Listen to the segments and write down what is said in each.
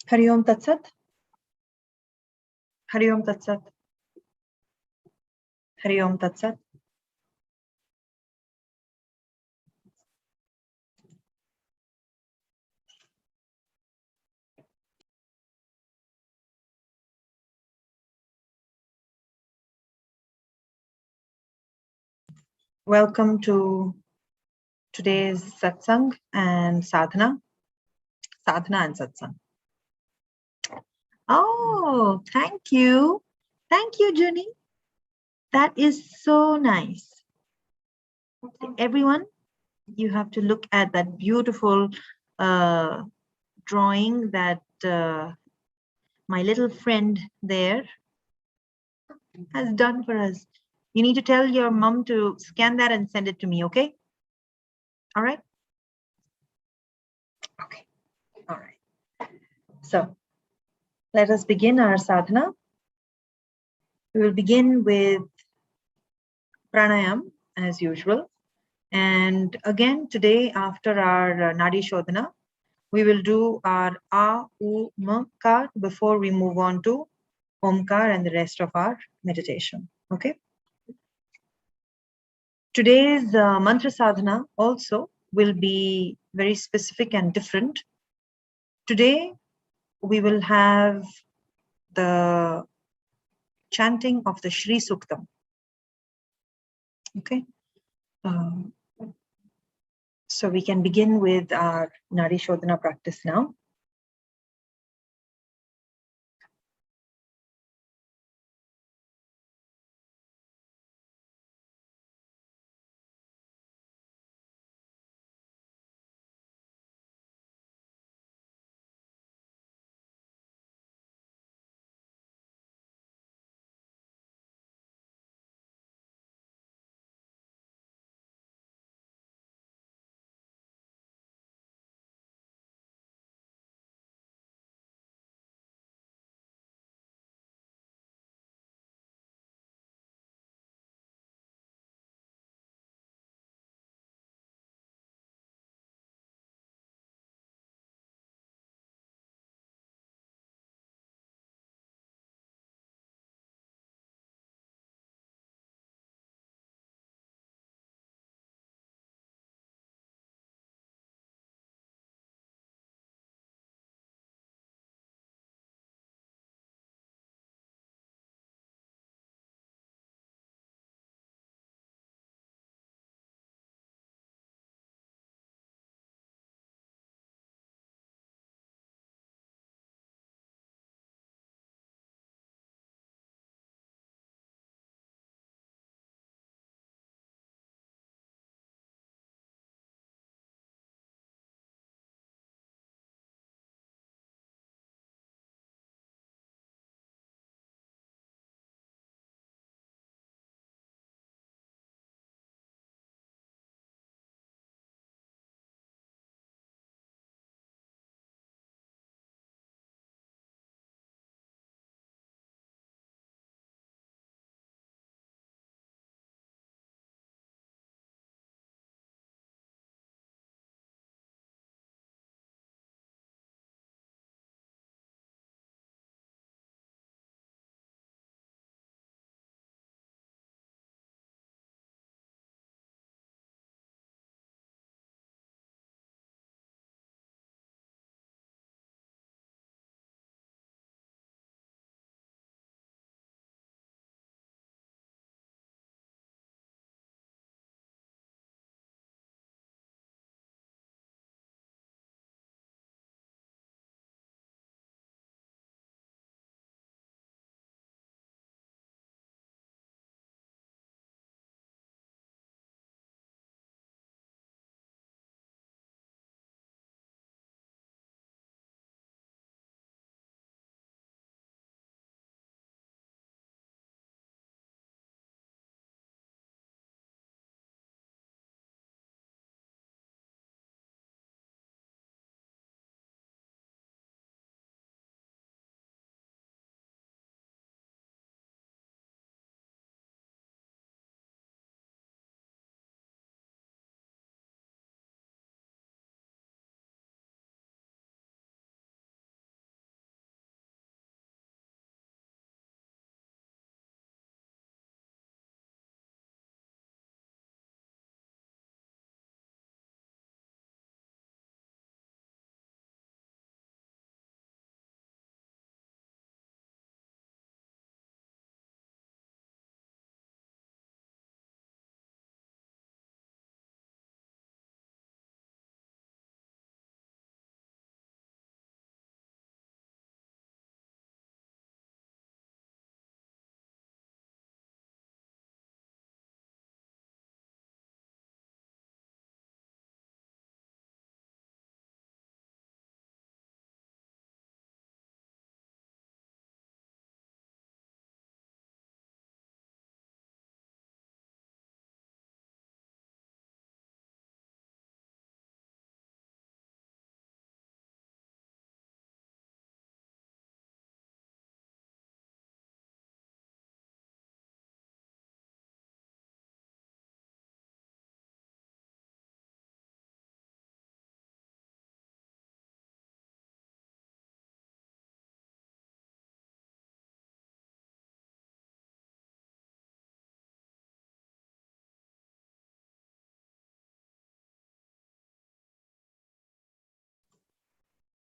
Hari Om Tat Sat. Hari Om Tat Sat. Hari Om Tat Sat. Welcome to today's Satsang and Sadhana. Sadhana and Satsang. Oh, thank you. Thank you, Juni. That is so nice. Everyone, you have to look at that beautiful drawing that my little friend there has done for us. You need to tell your mom to scan that and send it to me, okay? All right? Okay, all right. So let us begin our sadhana. We will begin with pranayam as usual. And again, today after our Nadi Shodhana, we will do our A, U, M, Ka before we move on to Omkara and the rest of our meditation. Okay? Today's mantra sadhana also will be very specific and different. Today, we will have the chanting of the Shri Suktam. Okay? So we can begin with our Nadi Shodhana practice now.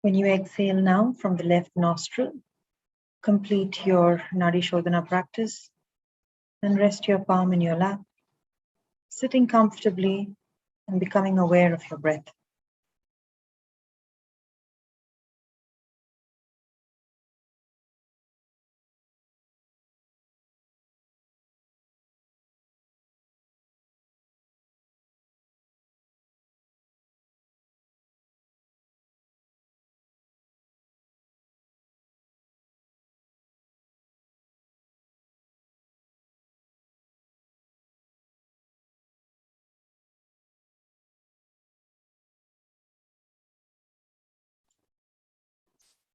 When you exhale now from the left nostril, complete your Nadi Shodhana practice and rest your palm in your lap, sitting comfortably and becoming aware of your breath.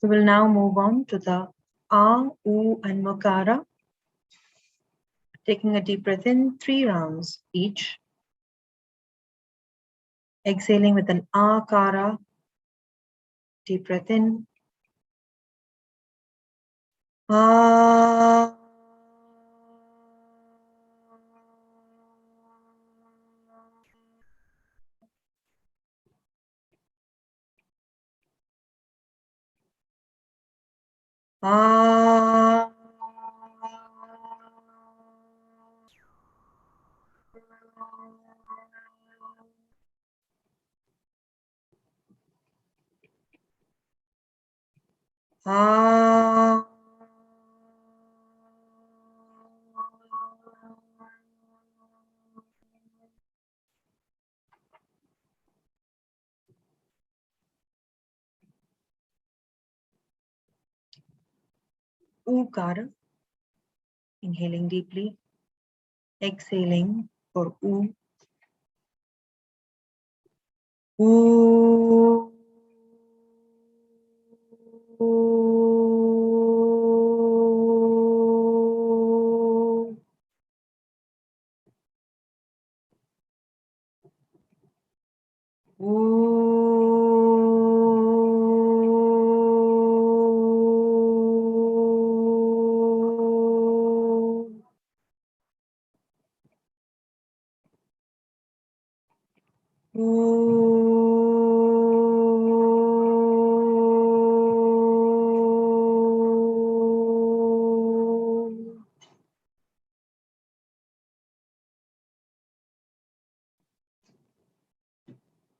We will now move on to the A, U, and Omkara, taking a deep breath in, 3 rounds each. Exhaling with an Akara, deep breath in. Ah. Ah. Ah. Ukara, inhaling deeply, exhaling for U. U.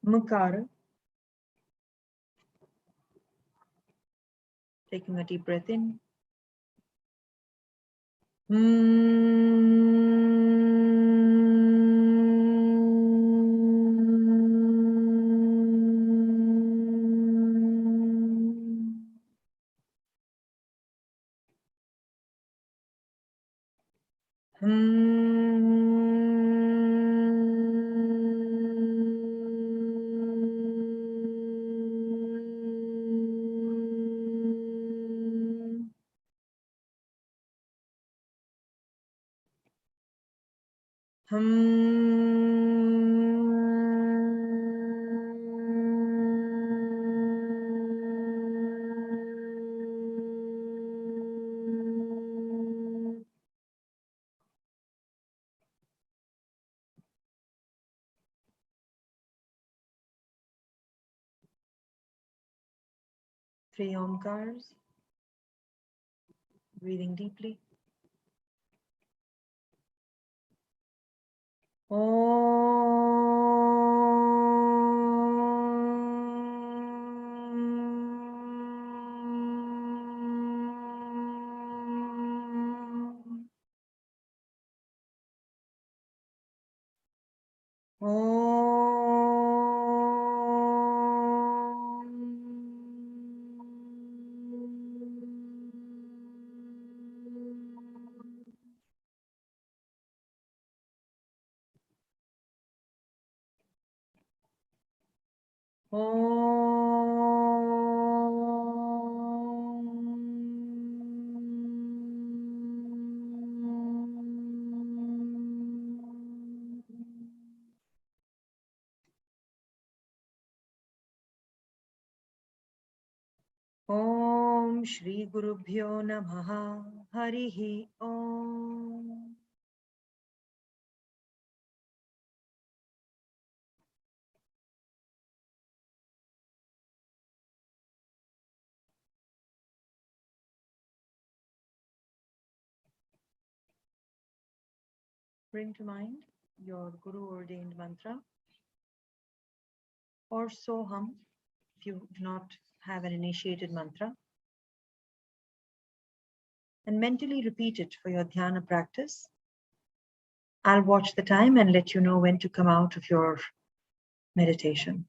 Makara, taking a deep breath in. Three Omkars, breathing deeply. Om Shri Gurubhyo Namaha Harihi Om. bring to mind your Guru ordained mantra or Soham if you do not have an initiated mantra, and mentally repeat it for your dhyana practice. I'll watch the time and let you know when to come out of your meditation.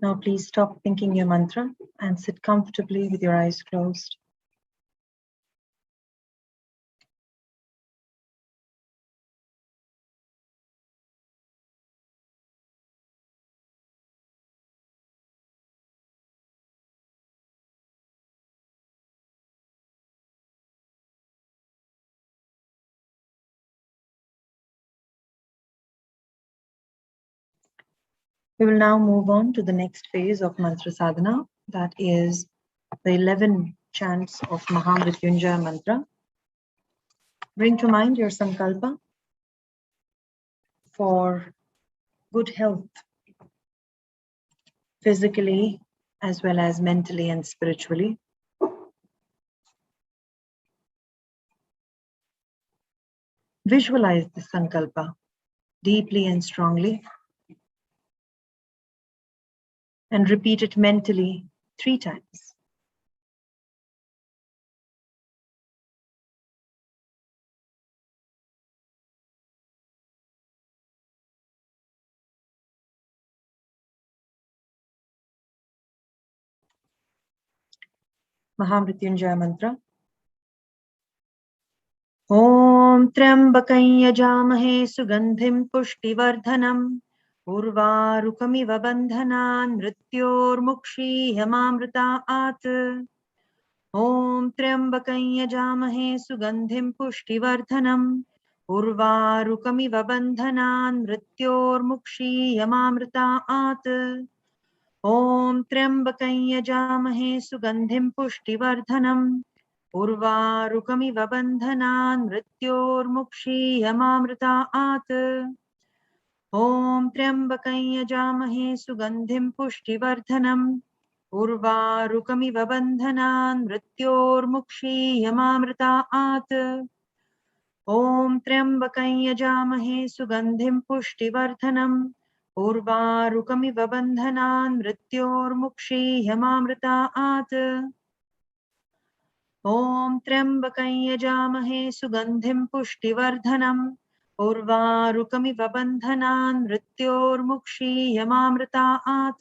Now please stop thinking your mantra and sit comfortably with your eyes closed. We will now move on to the next phase of Mantra Sadhana, that is the 11 chants of Maha Mrtyunjaya Mantra. Bring to mind your sankalpa for good health, physically as well as mentally and spiritually. Visualize the sankalpa deeply and strongly and repeat it mentally 3 times. Maha Mrtyunjaya Mantra. Om Trambakam Yajamahe Sugandhim Pushtivardhanam Urvarukamiva Bandhanan Mrityormukshiyamamritaat. Om Trambakam Yajamahe Sugandhim Pushtivardhanam Urvarukamiva Bandhanan Mrityormukshiyamamritaat. Om Trambakam Yajamahe Sugandhim Pushtivardhanam Urvarukamiva Bandhanan Mrityormukshiyamamritaat. Om Trambakam Yajamahe Sugandhim Pushtivardhanam Urvarukamiva Bandhanan Mrityormukshiyamamritaat. Om Trambakam Yajamahe Sugandhim Pushtivardhanam Urvarukamiva Bandhanan Mrityormukshiyamamritaat. Om Trambakam Yajamahe Sugandhim Pushtivardhanam Urvarukamiva Bandhanan Mrityormukshiyamamritaat.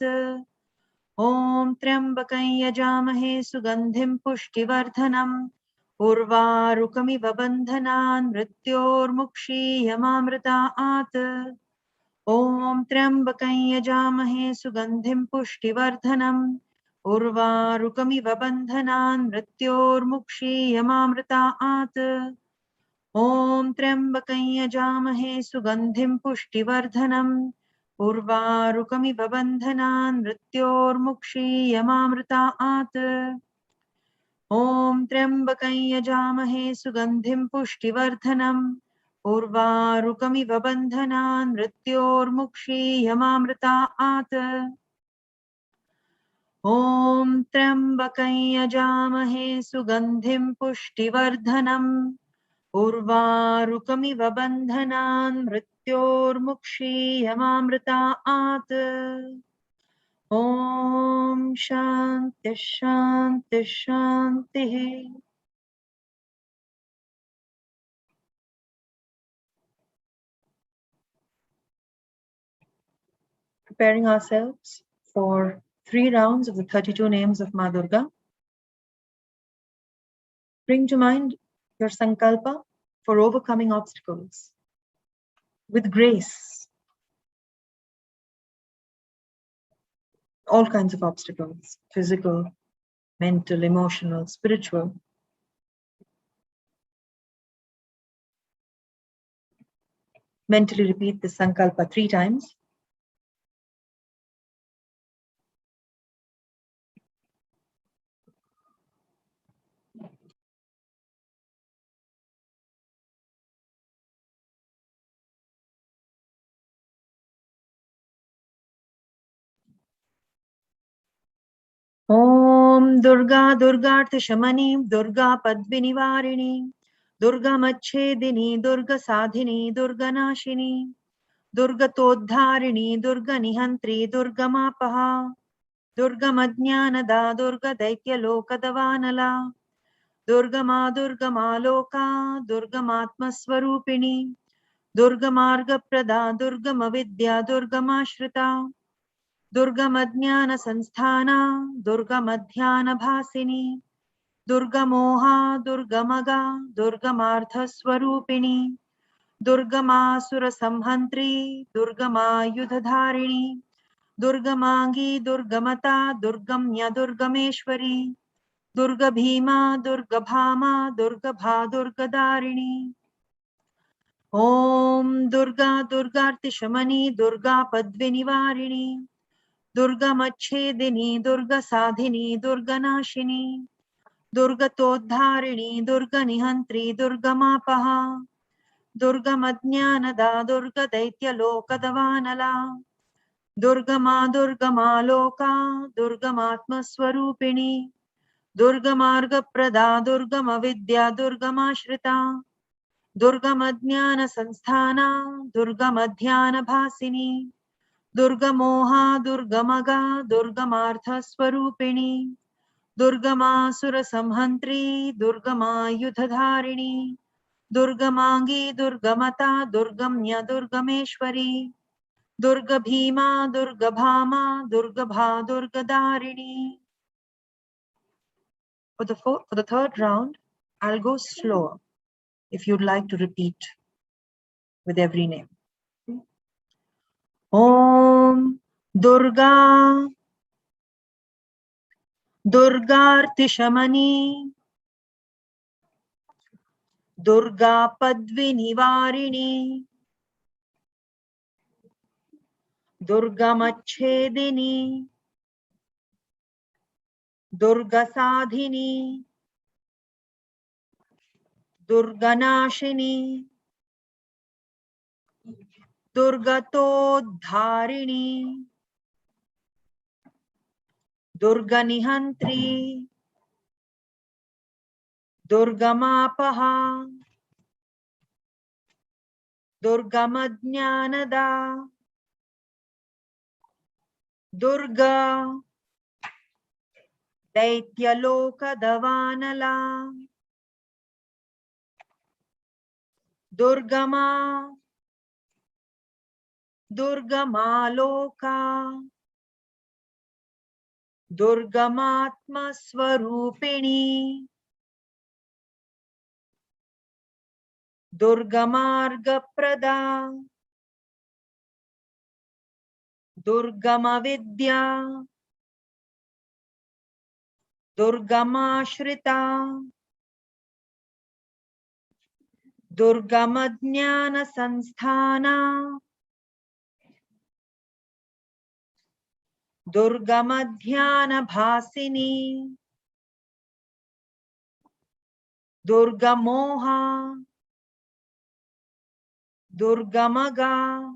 Om Trambakam Yajamahe Sugandhim Pushtivardhanam Urvarukamiva Bandhanan Mrityormukshiyamamritaat. Om Trambakam Yajamahe Sugandhim Pushtivardhanam Urvarukamiva Bandhanan Mrityormukshiyamamritaat. Om Trambakam Yajamahe Sugandhim Pushtivardhanam Urvarukamiva Bandhanan Mrityormukshiyamamritaat. Om Trambakam Yajamahe Sugandhim Pushtivardhanam Urvarukamiva Bandhanan Mrityormukshiyamamritaat. Om Trambakam Yajamahe Sugandhim Pushtivardhanam Urvarukamiva Bandhanan Mrityormukshiyamamritaat. Om Shanti Shanti Shanti. Preparing ourselves for 3 rounds of the 32 names of Maa Durga. Bring to mind your sankalpa for overcoming obstacles with grace. All kinds of obstacles, physical, mental, emotional, spiritual. Mentally repeat the sankalpa 3 times. Om Durga Durgartha Shamani Durga Padvinivarini Durga Machedini Durga Sadhini Durga Nashini Durga Todharini Durga Nihantri Durga Mapaha Durga Madnyanada Durga Daitya Lokadavanala Durga Ma Loka Durga Matma Swarupini Durga Marga Prada Durga Mavidya Durga Mashrita दुर्गमज्ञानसंस्थाना दुर्गमध्यानभासिनी दुर्गमोहा दुर्गमगा दुर्गमार्थस्वरूपिणी दुर्गमासुरसंहन्त्री दुर्गमायुधधारिणी दुर्गमांगी दुर्गमता दुर्गम्य दुर्गमेश्वरी दुर्गभीमा दुर्गभामा दुर्गभा दुर्गदारिणी Om Durga दुर्गार्तिशमनी Durga पद्विनिवारिणी दुर्गमच्छेदिनी दुर्गसाधिनी दुर्गनाशिनी दुर्गतोद्धारिणी दुर्गनिहन्त्री दुर्गमापहा दुर्गमज्ञानदा दुर्गदैत्यलोकदवानला दुर्गमा दुर्गमालोका दुर्गमात्मस्वरूपिणी दुर्गमार्गप्रदा दुर्गमविद्या दुर्गमाश्रिता दुर्गमज्ञानसंस्थाना दुर्गमध्यानभासिनी दुर्गमोहा दुर्गमगा दुर्गमार्थस्वरूपिणी दुर्गमासुरसंहन्त्री दुर्गमायुधधारिणी दुर्गमांगी दुर्गमता दुर्गम्य दुर्गमेश्वरी दुर्गभीमा दुर्गभामा दुर्गभा दुर्गदारिणी. For the third round, I'll go slower if you'd like to repeat with every name. Om Durga Durgartishamani Durga Padvinivarini Durgamachedini Durgasadhini Durganashini Durgatodharini Durganihantri Durgamapaha Durgamadnyanada Durga Daityaloka Davanala Durgama Durgamaloka Durgamatma Swarupini Durgamarga Prada Durgamavidya Durgamashrita Durgamadnyana Sanstana Durgamadhyana Bhasini Durgamoha Durgamaga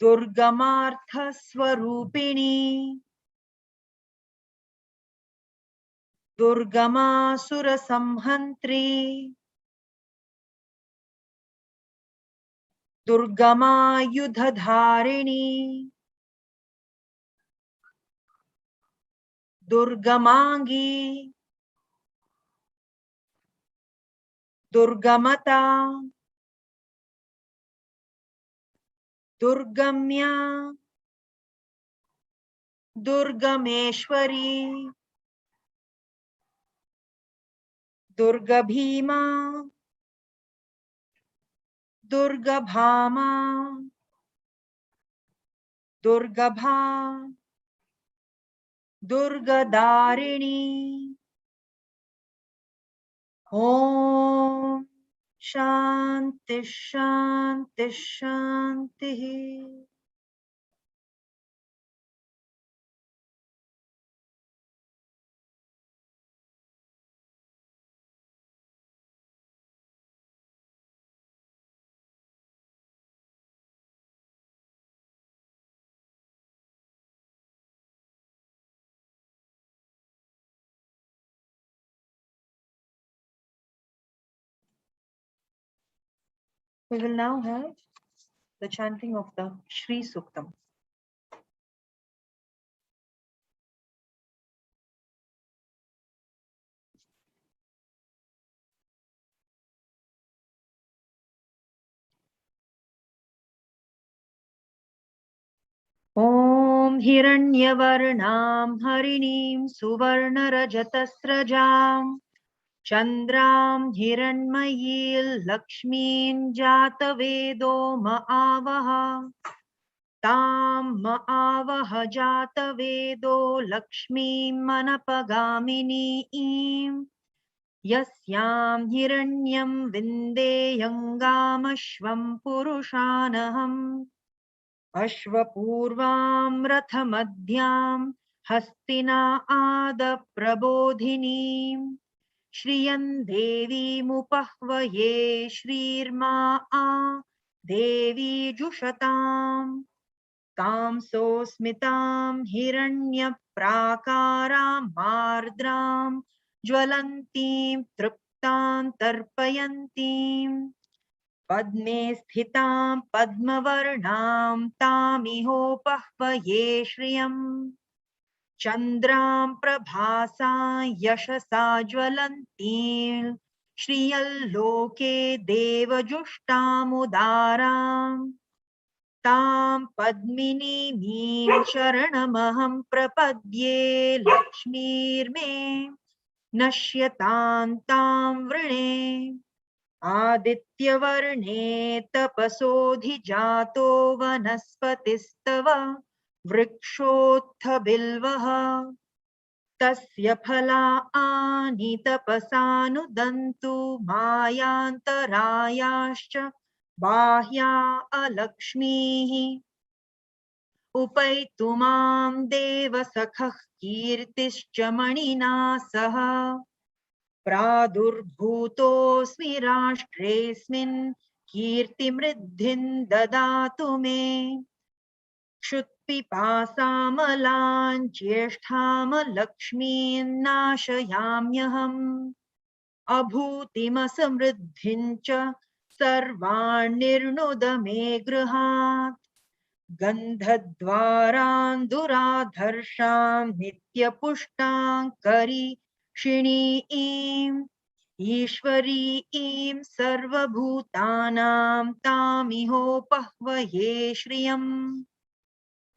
Durgamartha Swarupini Durgamasura Samhantri Durgamayudhadharini Durgamangi Durgamata Durgamya Durgameshwari Durgabhima Durgabhama Durgabha Durgadarini. Om Shanti Shanti Shanti. We will now have the chanting of the Shri Suktam. हिरण्यवर्णां हरिणीं सुवर्णरजतस्रजां चन्द्रां हिरण्मयीं लक्ष्मीं जातवेदो म आवह तां म आवह जातवेदो लक्ष्मीं मनपगामिनीं यस्यां हिरण्यं विन्देयङ्गामश्वं पुरुषानहम् अश्वपूर्वां रथमध्यां हस्तिना आदप्रबोधिनीं श्रियं देवीमुपह्वये श्रीर्मा आ देवी जुषताम् तां सोऽस्मितां हिरण्यप्राकारां मार्द्रां ज्वलन्तीं तृप्तां तर्पयन्तीं पद्मे स्थितां पद्मवर्णां तामिहोपह्वये श्रियम् चन्द्रां प्रभासां यशसा ज्वलन्तीं श्रियल्लोके देवजुष्टामुदाराम् तां पद्मिनीमीं शरणमहं प्रपद्ये लक्ष्मीर्मे नश्यतां तां वृणे आदित्यवर्णे तपसोऽधिजातो वनस्पतिस्तव वृक्षोत्थ बिल्वः तस्य फलानि तपसानुदन्तु मायान्तरायाश्च बाह्या अलक्ष्मीः उपैतु मां देवसखः कीर्तिश्च मणिना सह प्रादुर्भूतोऽस्मि राष्ट्रेऽस्मिन् कीर्तिमृद्धिं ददातु मे क्षुत्पिपासामलां ज्येष्ठामलक्ष्मीं नाशयाम्यहम् अभूतिमसमृद्धिं च सर्वाण्निर्णुद मे गृहात् गन्धद्वारान् दुराधर्षां नित्यपुष्टां करीषिणीं ईश्वरीं सर्वभूतानां तामिहोपह्वये श्रियम्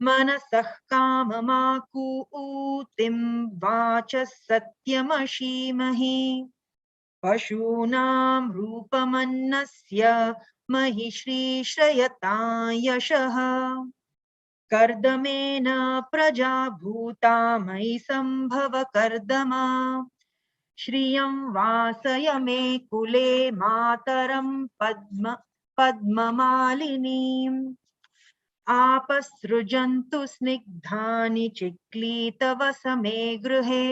मनसः काममाकूतिं वाचः सत्यमशीमहि पशूनां रूपमन्नस्य महि श्रीश्रयतां यशः कर्दमेन प्रजा भूता मयि सम्भव कर्दमा श्रियं वासय मे कुले मातरं पद्ममालिनीम् आपसृजन्तु स्निग्धानि चिक्लीतवसमे गृहे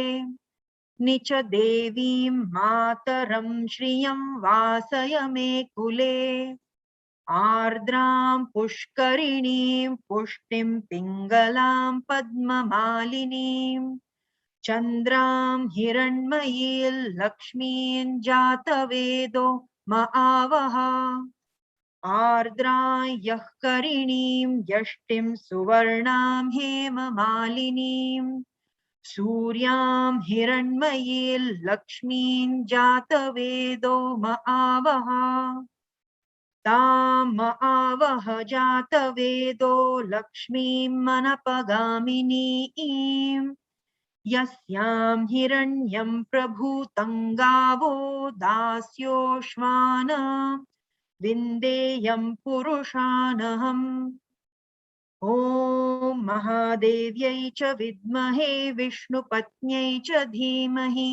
निच देवीं मातरं श्रियं वासय मे कुले आर्द्रां पुष्करिणीं पुष्टिं पिङ्गलां पद्ममालिनीं चन्द्रां हिरण्मयीं लक्ष्मीं जातवेदो म आवह आर्द्रां यः करिणीं यष्टिं सुवर्णां हेममालिनीं सूर्यां हिरण्मयीं लक्ष्मीं जातवेदो म आवह तां म आवह जातवेदो लक्ष्मीं मनपगामिनीं यस्यां हिरण्यं प्रभूतं गावो दास्योश्वान विन्देयं पुरुषानहम् ॐ महादेव्यै च विद्महे विष्णुपत्न्यै च धीमहि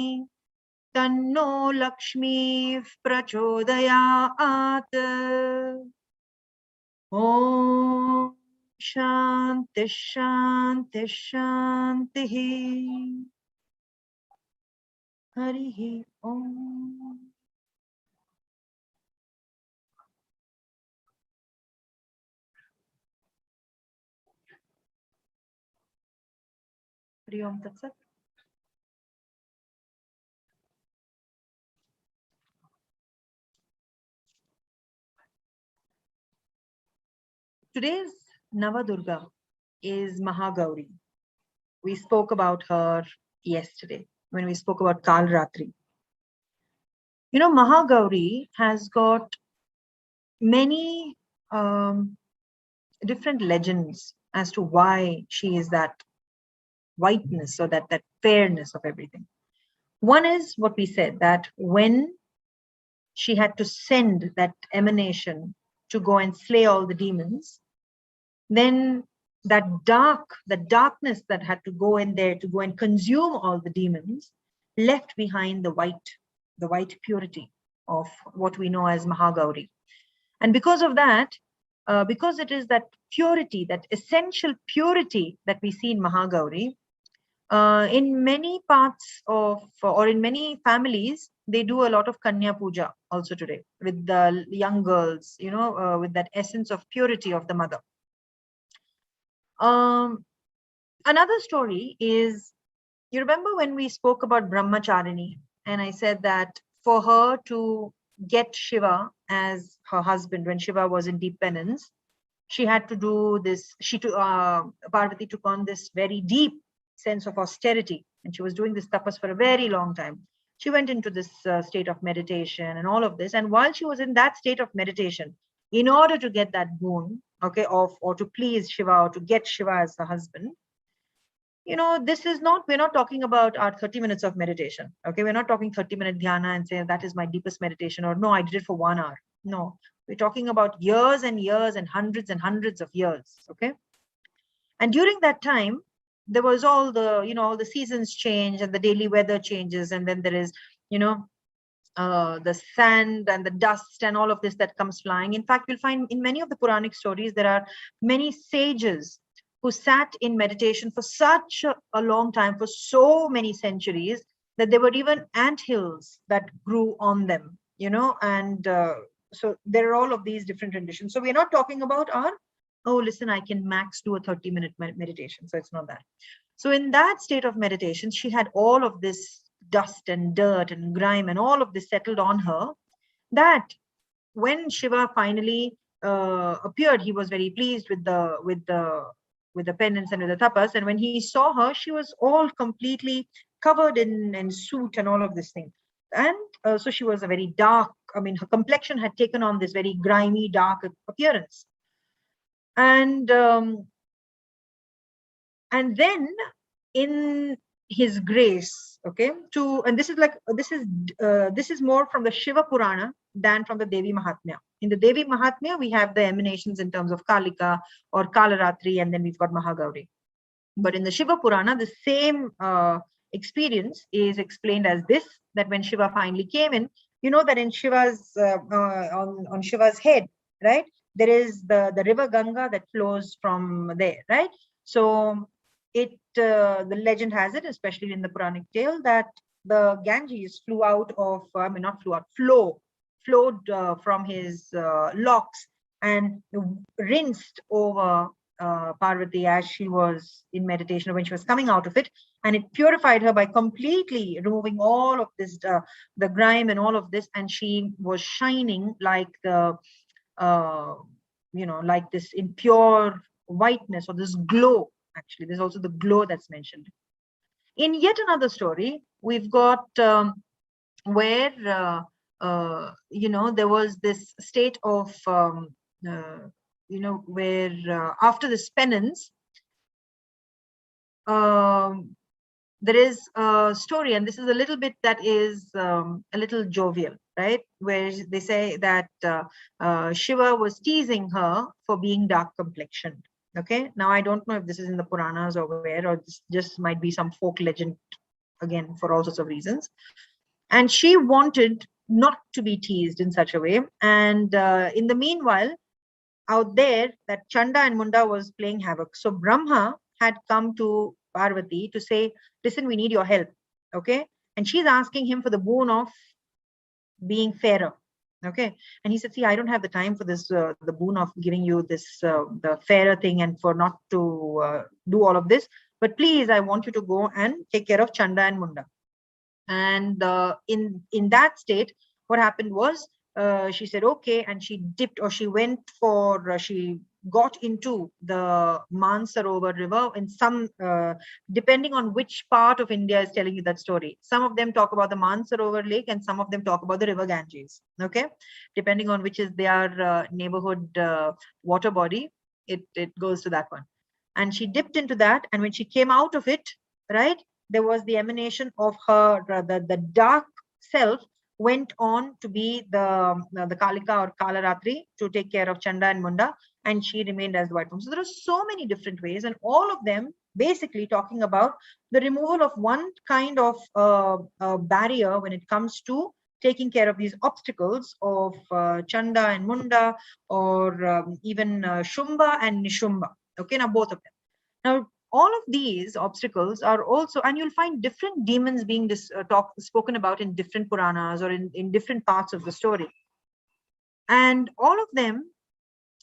तन्नो लक्ष्मीः प्रचोदयात् ॐ शान्ति शान्ति शान्तिः हरिः ॐ हरि ओम तत्सत् Today's Navadurga is Maha Gauri. We spoke about her yesterday when we spoke about Kalratri. You know, Maha Gauri has got many different legends as to why she is that whiteness or that fairness of everything. One is what we said, that when she had to send that emanation to go and slay all the demons, then the darkness that had to go in there to go and consume all the demons left behind the white purity of what we know as Mahagauri. And because of that, because it is that purity, that essential purity that we see in Mahagauri, in many parts of, or in many families, they do a lot of Kanya Puja also today with the young girls, with that essence of purity of the mother. Another story is, you remember when we spoke about Brahmacharini, and I said that for her to get Shiva as her husband when Shiva was in deep penance, she had to do this. Parvati took on this very deep sense of austerity, and she was doing this tapas for a very long time. She went into this state of meditation and all of this, and while she was in that state of meditation, in order to get that boon, okay, or to please Shiva or to get Shiva as her husband, this is not, we're not talking about our 30 minutes of meditation. Okay, we're not talking 30-minute dhyana and say that is my deepest meditation, or no, I did it for 1 hour. No, we're talking about years and years and hundreds of years. Okay, and during that time, there was all the, all the seasons change and the daily weather changes, and then there is, the sand and the dust and all of this that comes flying. In fact, we'll find in many of the Puranic stories, there are many sages who sat in meditation for such a long time, for so many centuries, that there were even anthills that grew on them, and so there are all of these different renditions. So we're not talking about oh, listen, I can max do a 30-minute meditation. So it's not that. So in that state of meditation, she had all of this dust and dirt and grime and all of this settled on her, that when Shiva finally appeared, he was very pleased with the penance and with the tapas. And when he saw her, she was all completely covered in soot and all of this thing. And so she was a very dark, her complexion had taken on this very grimy, dark appearance. And then in his grace, okay, and this is more from the Shiva Purana than from the Devi Mahatmya. In the Devi Mahatmya, we have the emanations in terms of Kalika or Kalaratri, and then we've got Mahagauri. But in the Shiva Purana, the same experience is explained as this, that when Shiva finally came in, that in Shiva's, on Shiva's head, right, there is the river Ganga that flows from there, right? So the legend has it, especially in the Puranic tale, that the Ganges flew out of, not flew out, flowed from his locks and rinsed over Parvati as she was in meditation, when she was coming out of it, and it purified her by completely removing all of this, the grime and all of this, and she was shining like the, like this in pure whiteness, or this glow. Actually, there's also the glow that's mentioned. In yet another story, we've got where there was this state of where after this penance, there is a story, and this is a little bit that is a little jovial, right? Where they say that Shiva was teasing her for being dark complexioned. Okay, now I don't know if this is in the Puranas or where, or this just might be some folk legend, again, for all sorts of reasons. And she wanted not to be teased in such a way. And in the meanwhile, out there, that Chanda and Munda was playing havoc. So Brahma had come to Parvati to say, listen, we need your help. Okay. And she's asking him for the boon of being fairer. Okay. And he said, see, I don't have the time for this, the boon of giving you this, the fairer thing, and for not to do all of this. But please, I want you to go and take care of Chanda and Munda. And in that state, what happened was, she said, okay. And she dipped, or she went for, she got into the Mansarovar river in some, depending on which part of India is telling you that story. Some of them talk about the Mansarovar lake, and some of them talk about the river Ganges. Okay. Depending on which is their neighborhood water body, it goes to that one. and she dipped into that, and when she came out of it, right, there was the emanation of her, the dark self went on to be the Kalika or Kalaratri to take care of Chanda and Munda, and she remained as the white woman. So there are so many different ways, and all of them basically talking about the removal of one kind of barrier when it comes to taking care of these obstacles of Chanda and Munda, or even Shumba and Nishumba. Okay, now both of them. Now, all of these obstacles are also, and you'll find different demons being spoken about in different Puranas or in different parts of the story. And all of them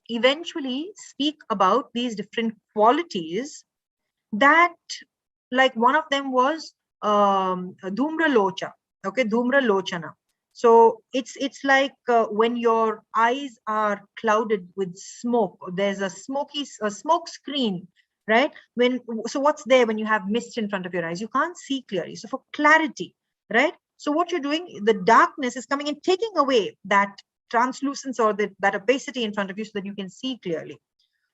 eventually speak about these different qualities that, like one of them was Dhumra Locha, okay, Dhumra Lochana. So it's like when your eyes are clouded with smoke, there's a smoke screen, right? So what's there when you have mist in front of your eyes? You can't see clearly. So for clarity, right? So what you're doing, the darkness is coming and taking away that translucence or that opacity in front of you so that you can see clearly.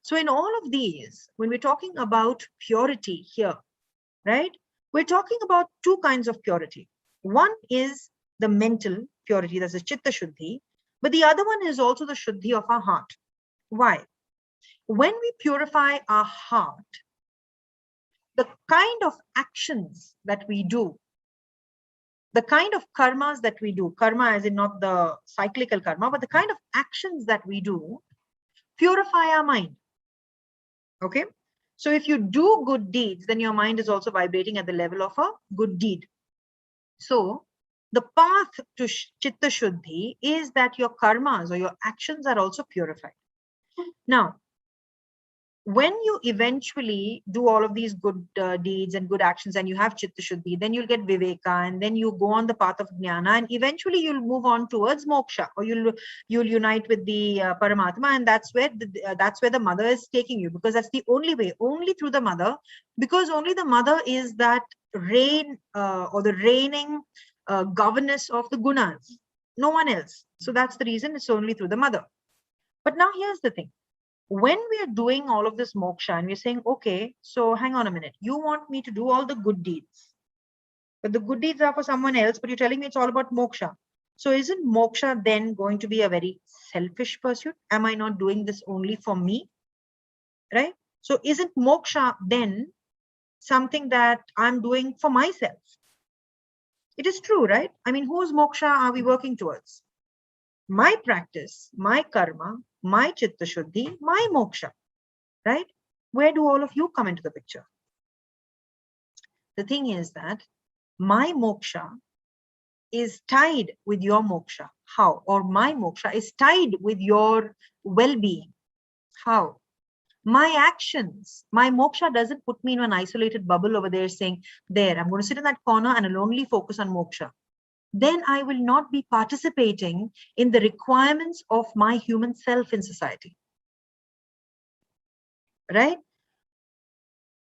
So in all of these, when we're talking about purity here, right, we're talking about two kinds of purity. One is the mental purity, that's the Chitta Shuddhi, but the other one is also the Shuddhi of our heart. Why? When we purify our heart, the kind of actions that we do, the kind of karmas that we do, karma as in not the cyclical karma, but the kind of actions that we do, purify our mind. Okay, so if you do good deeds, then your mind is also vibrating at the level of a good deed. So the path to Chitta Shuddhi is that your karmas or your actions are also purified. Now, when you eventually do all of these good deeds and good actions and you have Chitta Shuddhi, then you'll get Viveka, and then you go on the path of Jnana, and eventually you'll move on towards Moksha, or you'll unite with the Paramatma, and that's where the mother is taking you, because that's the only way, only through the mother, because only the mother is that reign or the reigning governess of the gunas, no one else. So that's the reason it's only through the mother. But now here's the thing. When we are doing all of this moksha and we're saying, okay, so hang on a minute, you want me to do all the good deeds, but the good deeds are for someone else, but you're telling me it's all about moksha. So isn't moksha then going to be a very selfish pursuit? Am I not doing this only for me? Right? So isn't moksha then something that I'm doing for myself? It is true, right? I mean, whose moksha are we working towards? My practice, my karma, my Chitta Shuddhi, my moksha, right? Where do all of you come into the picture? The thing is that my moksha is tied with your moksha. How? Or my moksha is tied with your well-being. How? My actions, my moksha doesn't put me in an isolated bubble over there saying, there, I'm going to sit in that corner and I'll only focus on moksha. Then I will not be participating in the requirements of my human self in society. Right?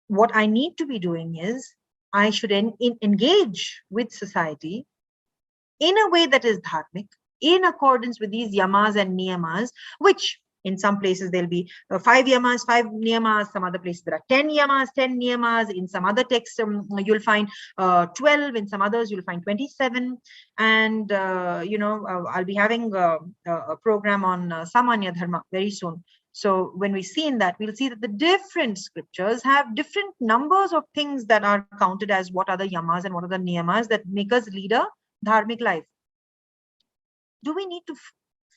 What I need to be doing is I should engage with society in a way that is dharmic, in accordance with these yamas and niyamas, which in some places there'll be 5 yamas, 5 niyamas, some other places there are 10 yamas, 10 niyamas, in some other texts you'll find 12, in some others you'll find 27, and I'll be having a program on Samanya Dharma very soon. So when we see in that, we'll see that the different scriptures have different numbers of things that are counted as what are the yamas and what are the niyamas that make us lead a dharmic life. Do we need to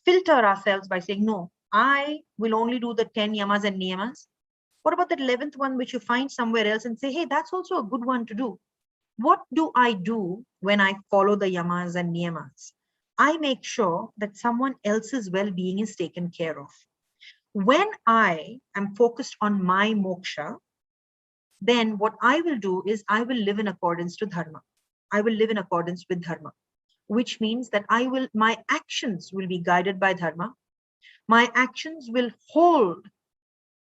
filter ourselves by saying, no, I will only do the 10 yamas and niyamas? What about that 11th one, which you find somewhere else and say, hey, that's also a good one to do? What do I do when I follow the yamas and niyamas? I make sure that someone else's well-being is taken care of. When I am focused on my moksha, then what I will do is I will live in accordance to dharma. I will live in accordance with dharma, which means that my actions will be guided by dharma. My actions will hold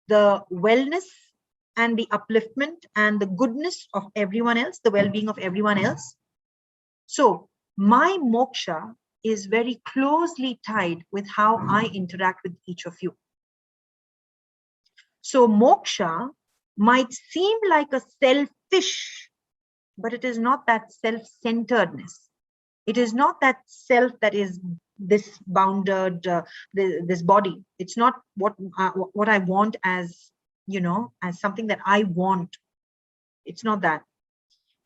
the wellness and the upliftment and the goodness of everyone else, the well-being of everyone else. So my moksha is very closely tied with how I interact with each of you. So moksha might seem like a selfish, but it is not that self-centeredness. It is not that self that is this bounded, this body. It's not what I want as, as something that I want. It's not that.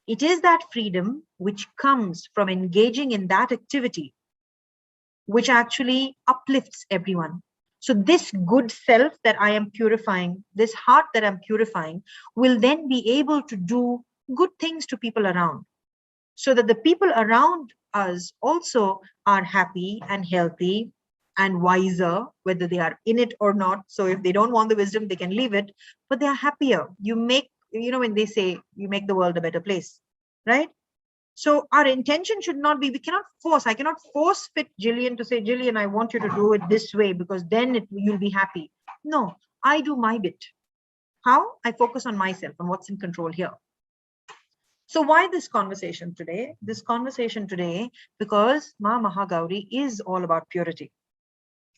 It is that freedom which comes from engaging in that activity, which actually uplifts everyone. So this good self that I am purifying, this heart that I'm purifying, will then be able to do good things to people around, so that the people around us also are happy and healthy and wiser, whether they are in it or not. So if they don't want the wisdom, they can leave it, but they are happier. You make, when they say you make the world a better place, right? So our intention should not be, we cannot force, I cannot force fit Jillian to say, Jillian, I want you to do it this way because then you'll be happy. No, I do my bit. How? I focus on myself, on what's in control here. So why this conversation today? This conversation today, because Ma Mahagauri is all about purity.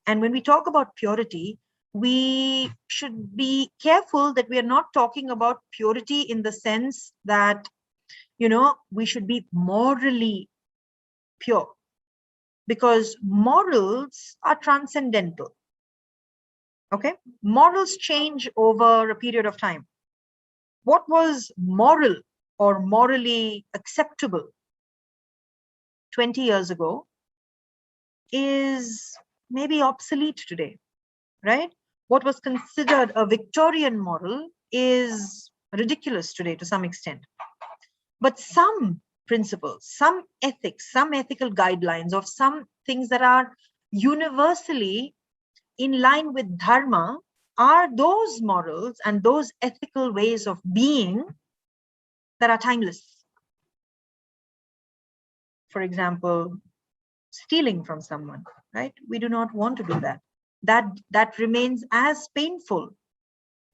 And when we talk about purity, we should be careful that we are not talking about purity in the sense that, we should be morally pure, because morals are transcendental. Okay? Morals change over a period of time. What was moral or morally acceptable 20 years ago is maybe obsolete today, right? What was considered a Victorian moral is ridiculous today to some extent. But some principles, some ethics, some ethical guidelines of some things that are universally in line with dharma are those morals and those ethical ways of being that are timeless. For example, stealing from someone, right? We do not want to do that. That remains as painful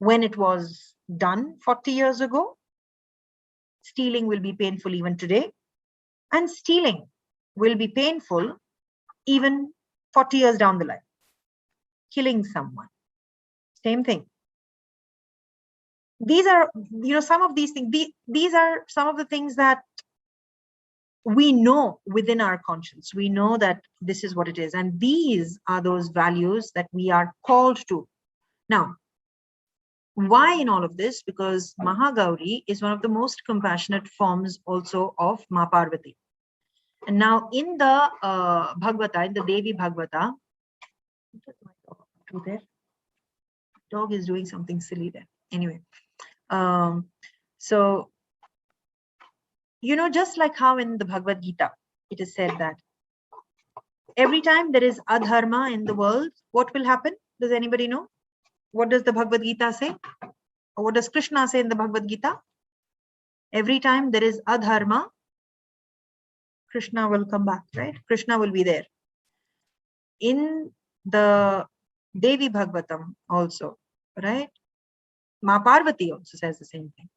when it was done 40 years ago. Stealing will be painful even today, and stealing will be painful even 40 years down the line. Killing someone, same thing. These are, some of these things, these are some of the things that we know within our conscience. We know that this is what it is. And these are those values that we are called to. Now, why in all of this? Because Mahagauri is one of the most compassionate forms also of Ma Parvati. And now in the Bhagavata, in the Devi Bhagavata, dog is doing something silly there. Anyway, so, just like how in the Bhagavad Gita, it is said that every time there is adharma in the world, what will happen? Does anybody know? What does the Bhagavad Gita say? Or what does Krishna say in the Bhagavad Gita? Every time there is adharma, Krishna will come back, right? Krishna will be there. In the Devi Bhagavatam also, right? Ma Parvati also says the same thing.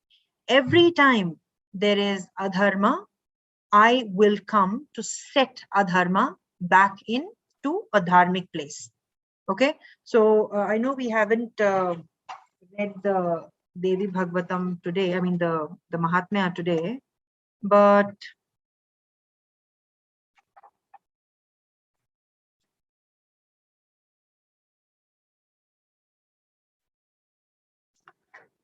Every time there is adharma, I will come to set adharma back into a dharmic place. Okay, so I know we haven't read the Devi Bhagavatam today, I mean the Mahatmya today, but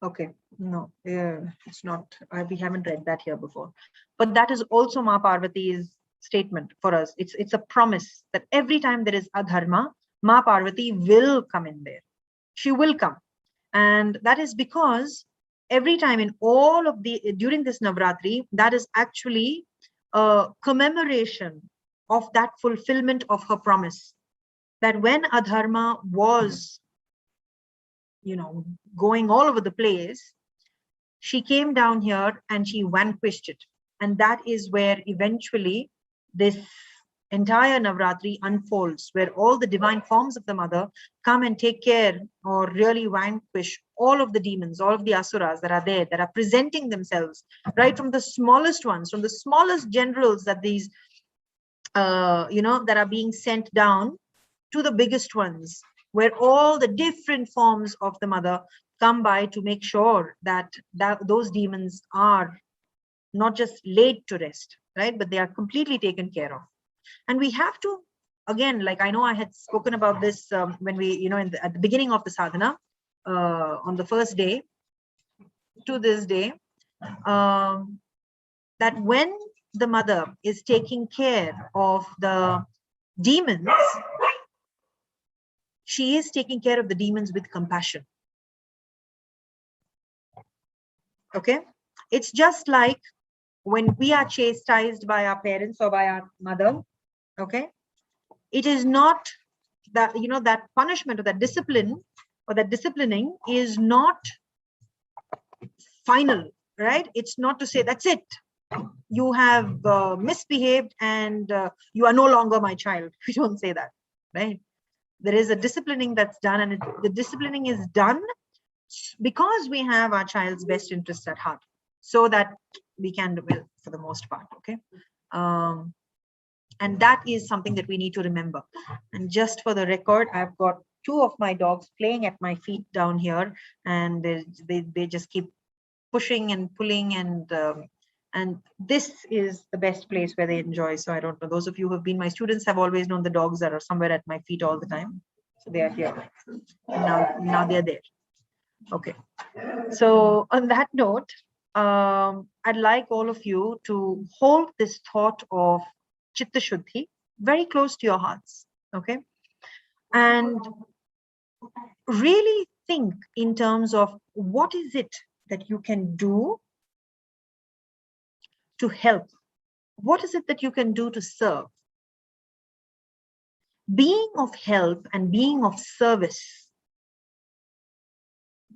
okay, no, it's not, we haven't read that here before. But that is also Ma Parvati's statement for us. It's a promise that every time there is adharma, Ma Parvati will come in there. She will come. And that is because every time in all of during this Navaratri, that is actually a commemoration of that fulfillment of her promise. That when adharma was, going all over the place, she came down here and she vanquished it. And that is where eventually this entire Navaratri unfolds, where all the divine forms of the mother come and take care or really vanquish all of the demons, all of the asuras that are there, that are presenting themselves, right from the smallest ones, from the smallest generals that these, that are being sent down, to the biggest ones, where all the different forms of the mother come by to make sure that those demons are not just laid to rest, right? But they are completely taken care of. And we have to, again, like I know I had spoken about this when we, at the beginning of the sadhana, on the first day to this day, that when the mother is taking care of the demons, she is taking care of the demons with compassion. Okay? It's just like when we are chastised by our parents or by our mother, okay? It is not that, that punishment or that discipline or that disciplining is not final, right? It's not to say, that's it. You have misbehaved and you are no longer my child. We don't say that, right? There is a disciplining that's done, and the disciplining is done because we have our child's best interests at heart, so that we can do well for the most part, okay? And that is something that we need to remember. And just for the record, I've got 2 of my dogs playing at my feet down here, and they just keep pushing and pulling, and this is the best place where they enjoy. So I don't know, those of you who have been my students have always known the dogs that are somewhere at my feet all the time. So they are here. And now they're there. Okay. So on that note, I'd like all of you to hold this thought of Chitta Shuddhi very close to your hearts. Okay. And really think in terms of what is it that you can do to help? What is it that you can do to serve? Being of help and being of service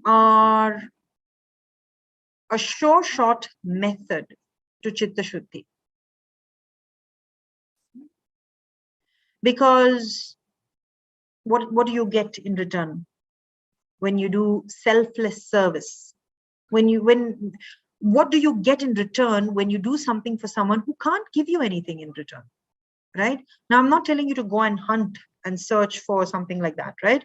are a sure shot method to Chitta Shuddhi. Because what do you get in return when you do selfless service? What do you get in return when you do something for someone who can't give you anything in return, right? Now, I'm not telling you to go and hunt and search for something like that, right?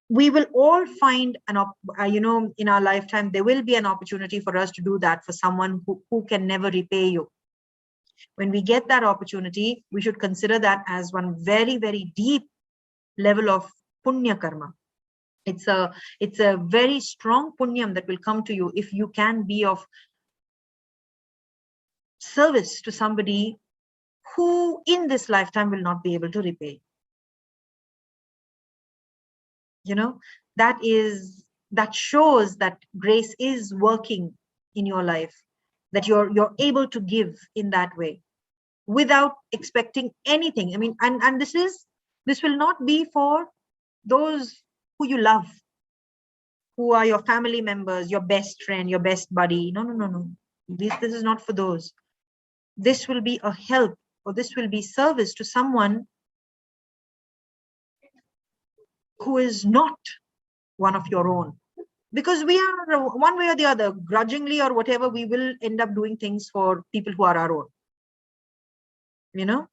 We will all find in our lifetime, there will be an opportunity for us to do that for someone who can never repay you. When we get that opportunity, we should consider that as one very, very deep level of punya karma. It's a very strong punyam that will come to you if you can be of service to somebody who in this lifetime will not be able to repay. That shows that grace is working in your life, that you're able to give in that way without expecting anything. I mean, and this will not be for those who you love, who are your family members, your best friend, your best buddy. No. This is not for those. This will be a help, or this will be service to someone who is not one of your own. Because we are, one way or the other, grudgingly or whatever, we will end up doing things for people who are our own.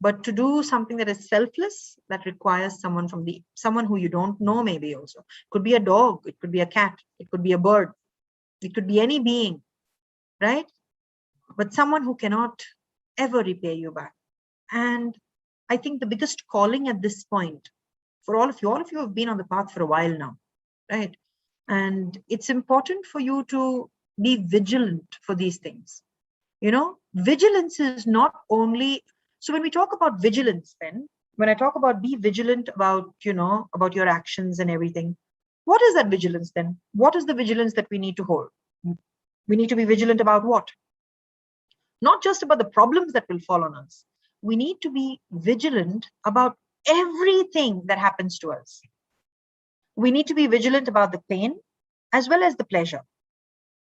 But to do something that is selfless, that requires someone who you don't know, maybe also. It could be a dog, it could be a cat, it could be a bird, it could be any being, right? But someone who cannot ever repay you back. And I think the biggest calling at this point for all of you have been on the path for a while now, right? And it's important for you to be vigilant for these things. Vigilance is not only, so when we talk about vigilance, then when I talk about be vigilant about, about your actions and everything, what is that vigilance then? What is the vigilance that we need to hold? We need to be vigilant about what? Not just about the problems that will fall on us. We need to be vigilant about everything that happens to us. We need to be vigilant about the pain as well as the pleasure.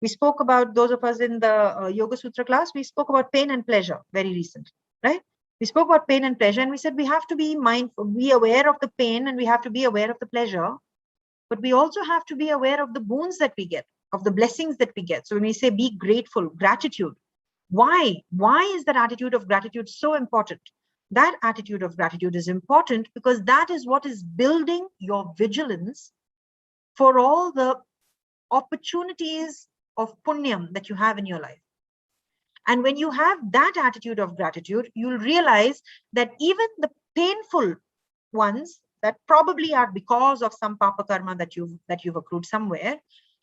We spoke about, those of us in the Yoga Sutra class, we spoke about pain and pleasure very recently, right? We spoke about pain and pleasure, and we said we have to be mindful, be aware of the pain, and we have to be aware of the pleasure. But we also have to be aware of the boons that we get, of the blessings that we get. So when we say be grateful, gratitude, why? Why is that attitude of gratitude so important? That attitude of gratitude is important because that is what is building your vigilance for all the opportunities of punyam that you have in your life. And when you have that attitude of gratitude, you'll realize that even the painful ones that probably are because of some papa karma that you've accrued somewhere,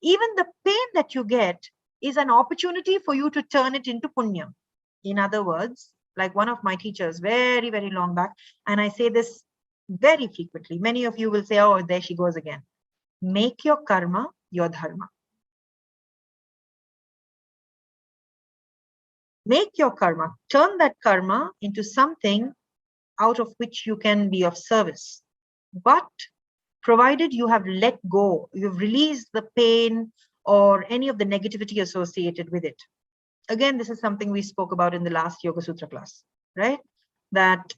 even the pain that you get is an opportunity for you to turn it into punyam. In other words, like one of my teachers very, very long back, and I say this very frequently, many of you will say, oh, there she goes again. Make your karma your dharma. Make your karma, turn that karma into something out of which you can be of service. But provided you have let go, you've released the pain or any of the negativity associated with it. Again, this is something we spoke about in the last Yoga Sutra class, right? That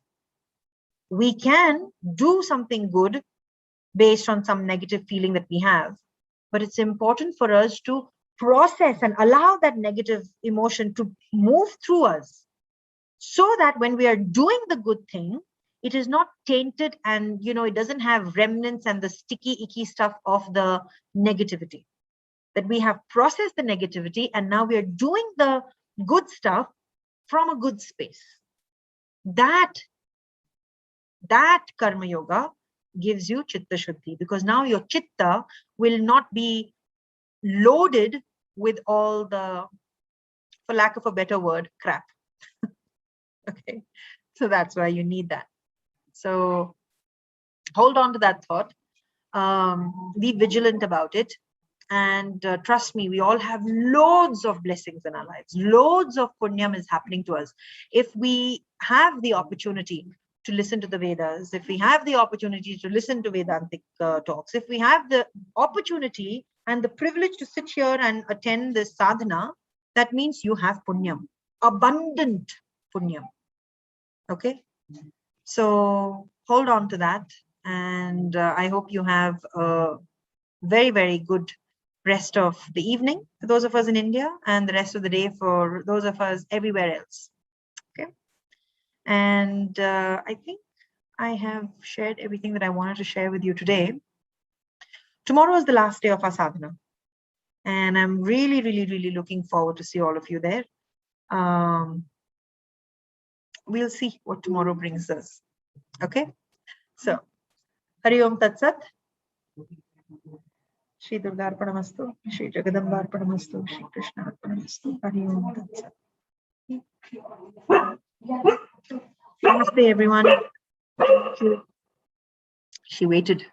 we can do something good based on some negative feeling that we have, but it's important for us to process and allow that negative emotion to move through us so that when we are doing the good thing, it is not tainted and, it doesn't have remnants and the sticky, icky stuff of the negativity. That we have processed the negativity and now we are doing the good stuff from a good space. That karma yoga gives you chitta shuddhi, because now your chitta will not be loaded with all the, for lack of a better word, crap. Okay, so that's why you need that. So hold on to that thought. Be vigilant about it. And trust me, we all have loads of blessings in our lives. Loads of punyam is happening to us. If we have the opportunity to listen to the Vedas, if we have the opportunity to listen to Vedantic talks, if we have the opportunity and the privilege to sit here and attend this sadhana, that means you have punyam, abundant punyam. Okay? So hold on to that. And I hope you have a very, very good rest of the evening for those of us in India and the rest of the day for those of us everywhere else. Okay. And I think I have shared everything that I wanted to share with you today. Tomorrow is the last day of our sadhana. And I'm really, really, really looking forward to see all of you there. We'll see what tomorrow brings us. Okay. So, Hari Om Tat Sat. Shri Durgarpanamastu, Shri Jagadambarpanamastu, Shri Krishna Arpanamastu, Hari Om Tat Sat. Namaste, everyone. Thank you. She waited.